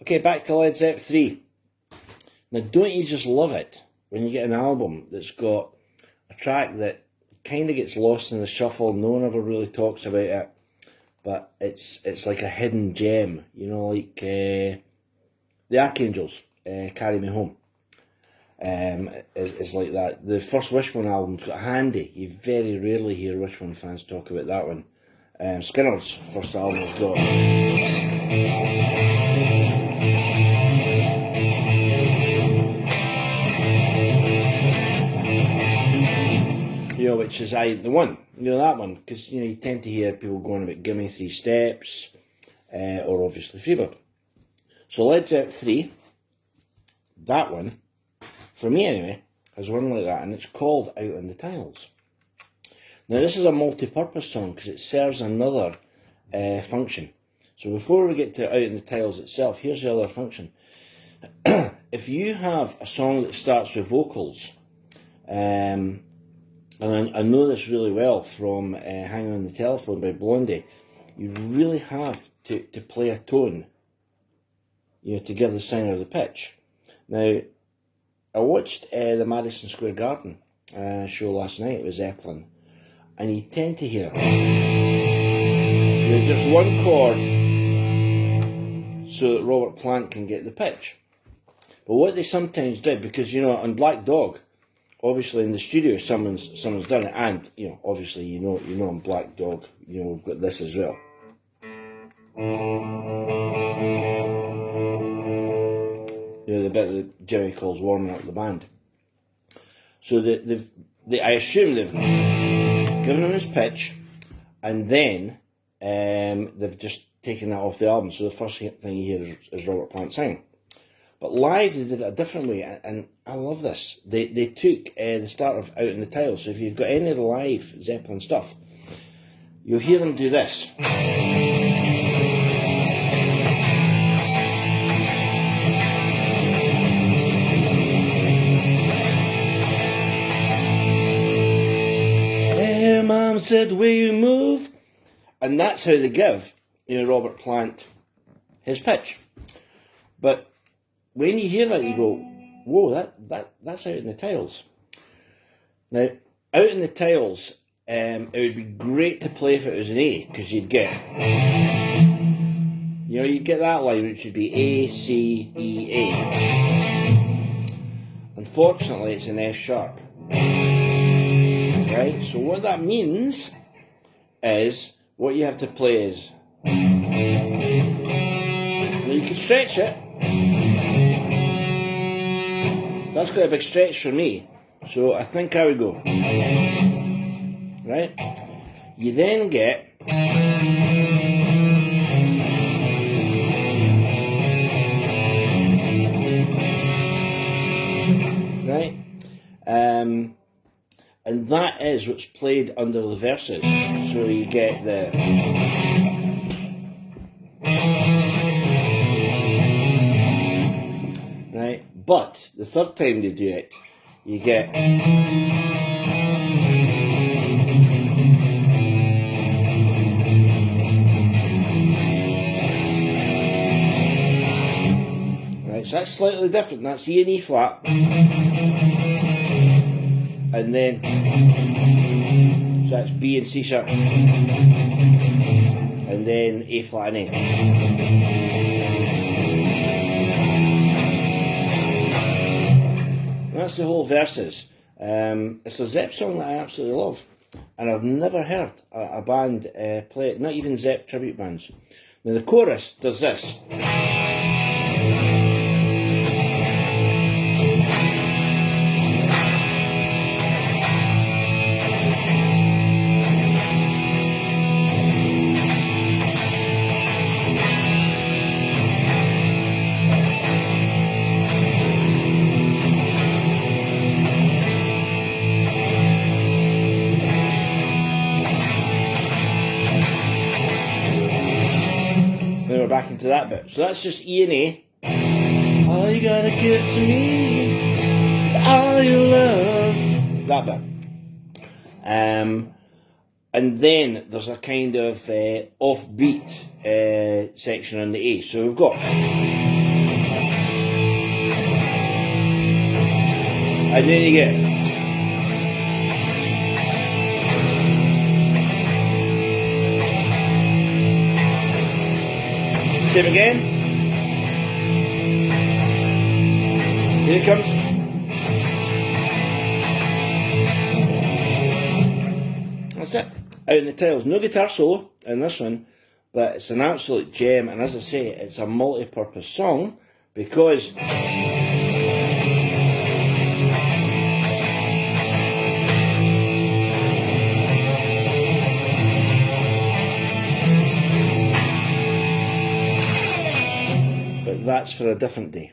Okay, back to Led Zeppelin 3. Now, don't you just love it when you get an album that's got a track that kind of gets lost in the shuffle, no one ever really talks about it, but it's like a hidden gem, you know, like the Archangels, Carry Me Home, is like that. The first Wishbone album's got Handy. You very rarely hear Wishbone fans talk about that one. Skinner's first album has got... You know, which is I the one, you know, that one, because you know you tend to hear people going about "Give Me 3 Steps," or obviously Freebird. So Led Zeppelin 3, that one, for me anyway, has one like that, and it's called "Out on the Tiles." Now this is a multi-purpose song because it serves another function. So before we get to "Out on the Tiles" itself, here's the other function. If you have a song that starts with vocals, and I know this really well from Hanging on the Telephone by Blondie, you really have to play a tone, you know, to give the singer the pitch. Now, I watched the Madison Square Garden show last night with Zeppelin, and you tend to hear, you know, just one chord so that Robert Plant can get the pitch. But what they sometimes did, because, you know, on Black Dog, obviously in the studio someone's done it, and you know, obviously you know on Black Dog, you know, we've got this as well. You know, the bit that Jimmy calls warming up the band. So I assume they've given him his pitch, and then they've just taken that off the album. So the first thing you hear is Robert Plant singing. But live they did it a different way, and I love this. They took the start of "Out in the Tiles." So if you've got any of the live Zeppelin stuff, you'll hear them do this. Hey, Mom said the way you move, and that's how they give, you know, Robert Plant his pitch. But when you hear that, you go, whoa, that's Out in the Tiles. Now, Out in the Tiles, it would be great to play if it was an A, because you'd get that line, which would be A, C, E, A. Unfortunately, it's an F sharp. Right? So what that means is, what you have to play is, now you can stretch it. That's got a big stretch for me, so I think I would go. Right? You then get right, and that is what's played under the verses. So you get the right. But the third time they do it, you get right. So that's slightly different. That's E and E flat, and then so that's B and C sharp, and then A flat and A. That's the whole verses. It's a Zepp song that I absolutely love, and I've never heard a band play it, not even Zepp tribute bands. Now the chorus does this. We're back into that bit. So that's just E and A. All you gotta give to me is all your love. That bit. And then there's a kind of offbeat section on the A. So we've got And then you get same again. Here it comes. That's it. Out in the tiles. No guitar solo in this one, but it's an absolute gem, and as I say, it's a multi-purpose song because but that's for a different day.